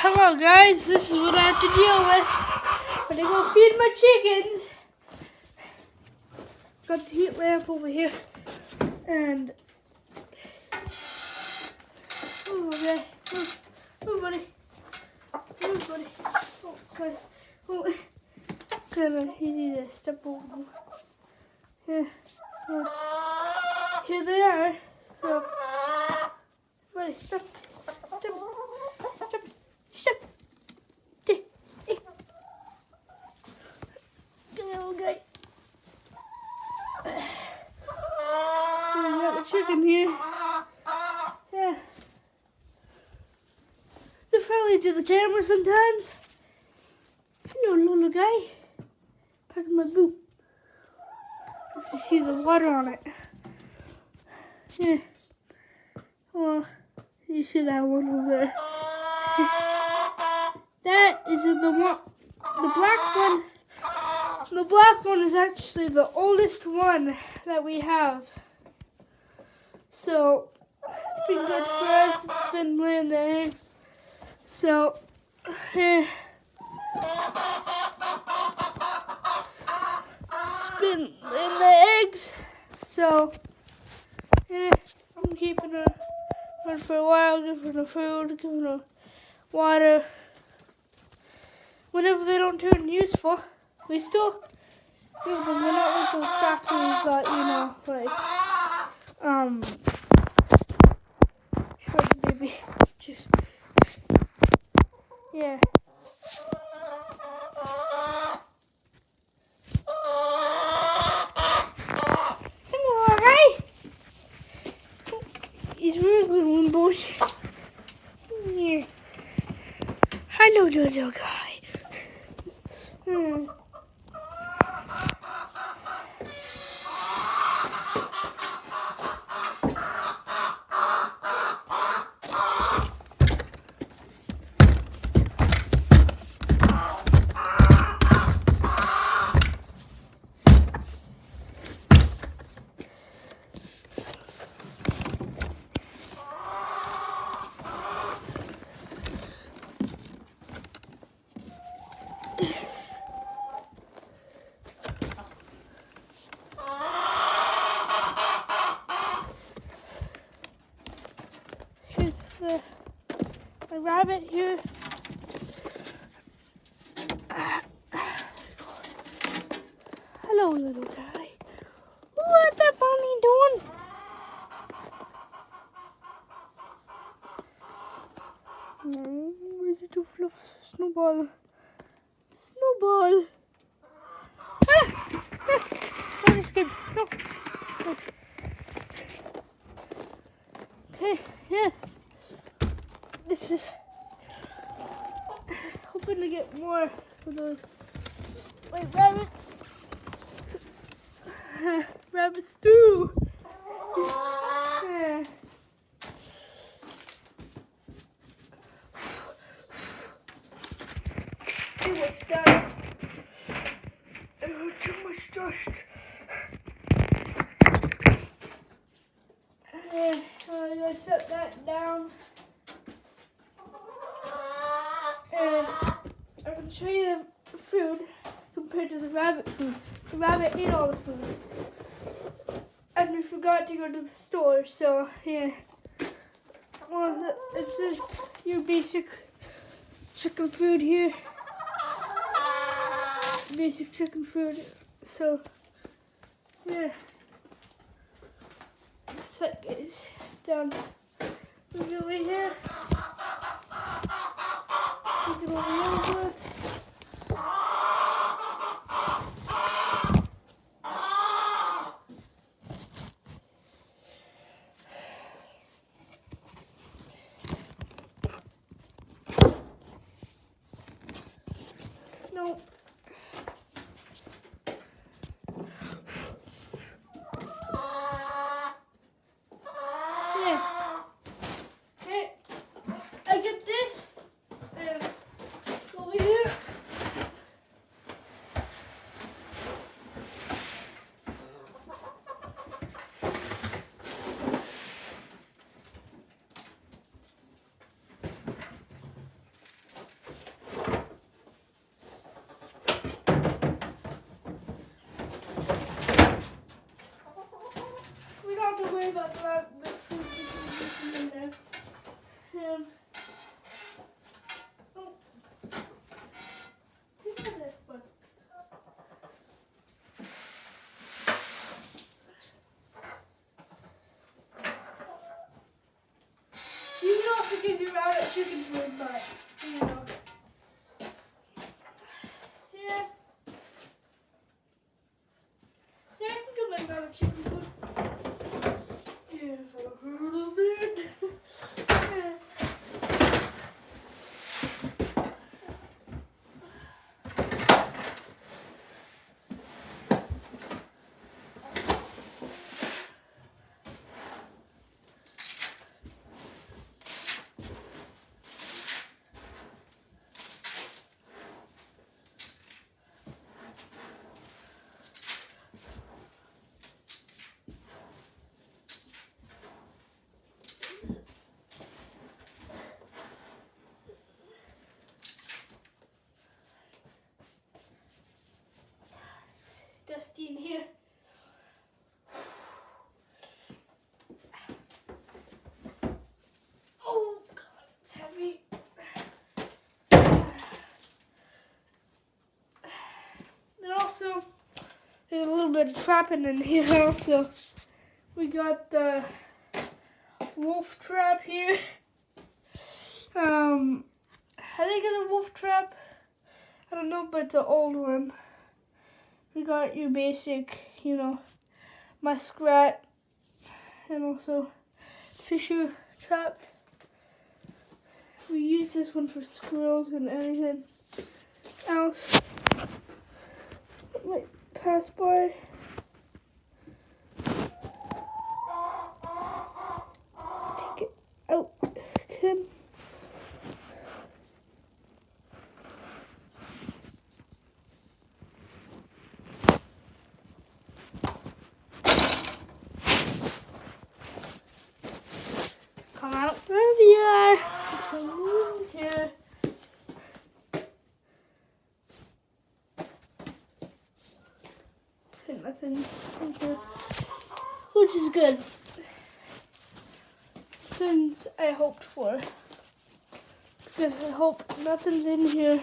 Hello guys, this is what I have to deal with when I go feed my chickens. Got the heat lamp over here and okay. Oh buddy. Oh buddy. Oh sorry. Oh, it's kind of easy to step over them. Here. Here they are. So buddy, stop. Stop. Hey. Come here, little guy. We got the chicken here. Yeah. They're friendly to the camera sometimes. Hello, little guy. Packing my boot. You see the water on it. Yeah. Well, you see that one over there. That is the one. The black one. The black one is actually the oldest one that we have. So it's been good for us. It's been laying the eggs. So it's been laying the eggs. So I'm keeping her on for a while, giving her food, giving her water. Whenever they don't turn useful, we still give them. We're not like those factories that, short baby juice. Yeah. Hello, alright? He's really good one, boys. Yeah. Hello, little guy. Here's the rabbit here. Hello, little guy. What's that bunny doing? Ready to fluff Snowball. Snowball. Don't escape. No. Okay, yeah. This is hoping to get more of those white rabbits. Rabbit stew. Yeah. Too much dust. Oh, too much dust. I'm gonna set that down. And I can show you the food compared to the rabbit food. The rabbit ate all the food. And we forgot to go to the store, so yeah. Well, it's just your basic chicken food here. Basic chicken food. So yeah. Set guys down. Move it over here. Take it over. No. Yeah. Hey, I get this. Over here. give you rabbit chicken food, but you know. Yeah. Yeah, I can give my rabbit chicken food. Yeah, I've heard of it. Yeah. Dusty in here. Oh God, it's heavy. And also, there's a little bit of trapping in here. Also, we got the wolf trap here. I think it's a wolf trap. I don't know, but it's an old one. We got your basic, you know, muskrat, and also fisher trap. We use this one for squirrels and anything else that might pass by. Take it out, Kim. Come out. There we are. Put some room here. Put nothing in here, which is good. Things I hoped for. Because I hope nothing's in here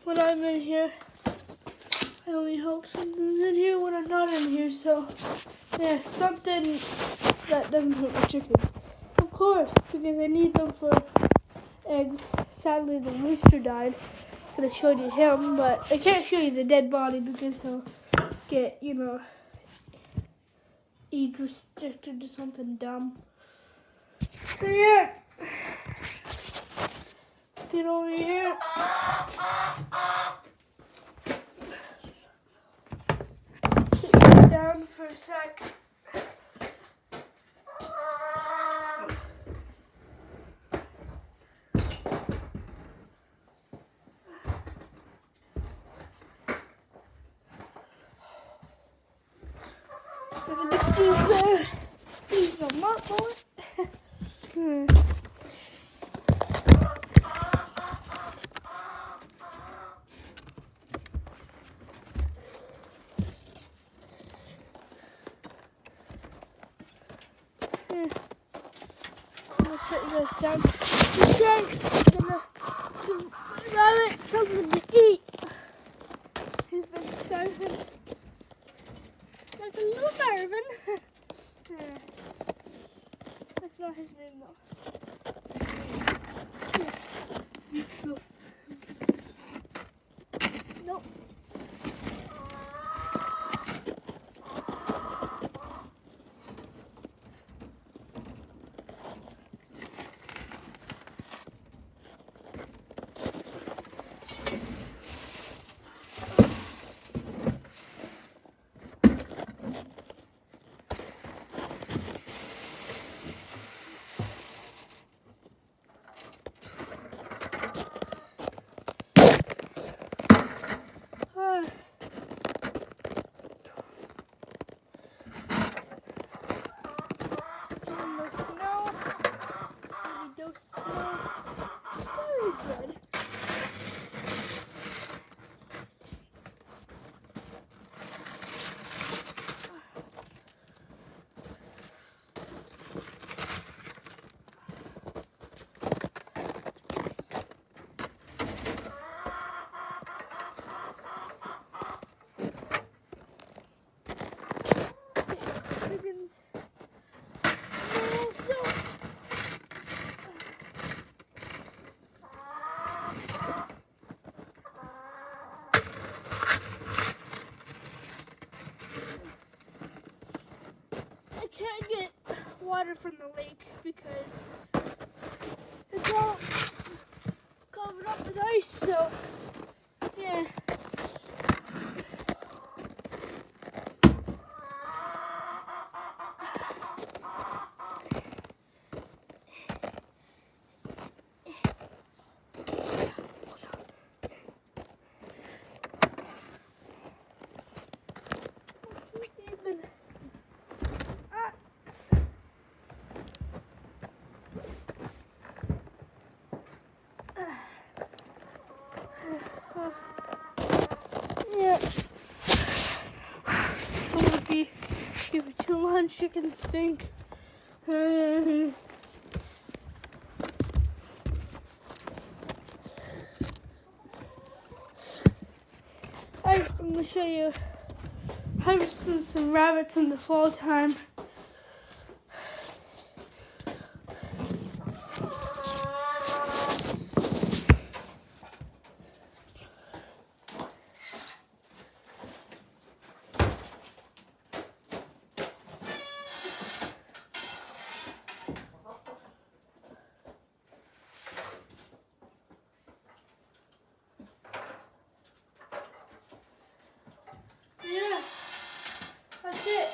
when I'm in here. I only hope something's in here when I'm not in here. So, yeah, something that doesn't hurt my chickens. Of course, because I need them for eggs. Sadly, the rooster died. I could have showed you him, but I can't show you the dead body because he'll get, you know, age restricted to something dumb. So yeah, get over here. Sit down for a sec. Look at the seeds there. Seeds are not going. I'm gonna set you guys down. He says I'm gonna give Rabbit something to eat. He's been starving. Like a little Marvin. That's not his name though. Nope. water from the lake because it's all covered up with ice, so yeah. Yeah. I'm gonna be give it too much chicken stink. I'm gonna show you harvesting some rabbits in the fall time. Yeah, that's it.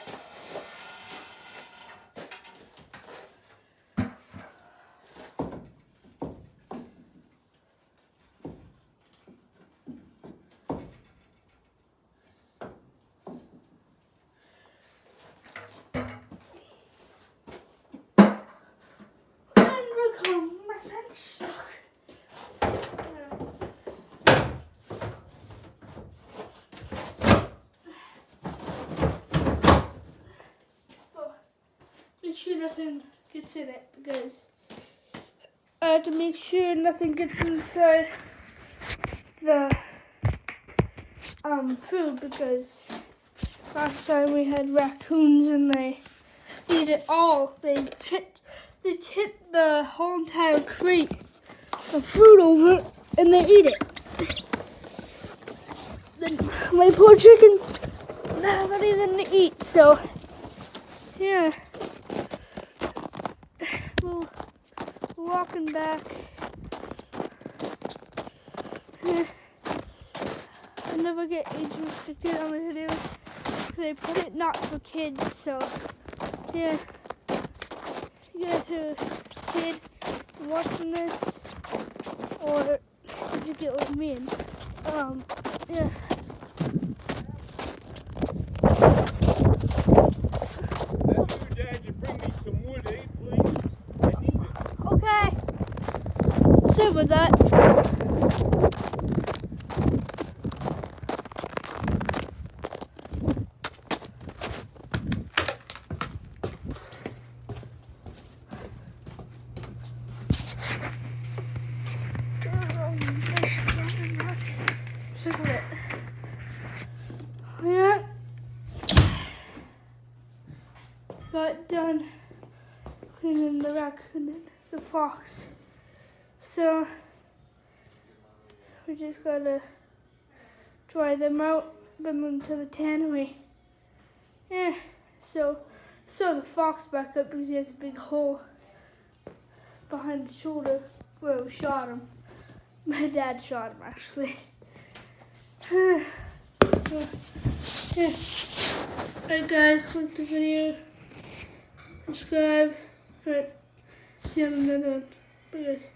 And we're going make sure nothing gets in it because I have to make sure nothing gets inside the food because last time we had raccoons and they eat it all. They hit the whole entire crate of fruit over and they eat it. Then my poor chickens have anything to eat, so yeah. We're walking back. I never get age restricted on my videos because I put it not for kids, so yeah. If you guys are a kid watching this, or if you get with me, and yeah. Okay. Sorry about that. Yeah. Got done cleaning the raccoon and the fox. So we just gotta dry them out, bring them to the tannery. Yeah, so sew the fox back up because he has a big hole behind the shoulder where we shot him. My dad shot him actually. Yeah. Alright guys, like the video, subscribe, alright, see you on another one. Bye guys.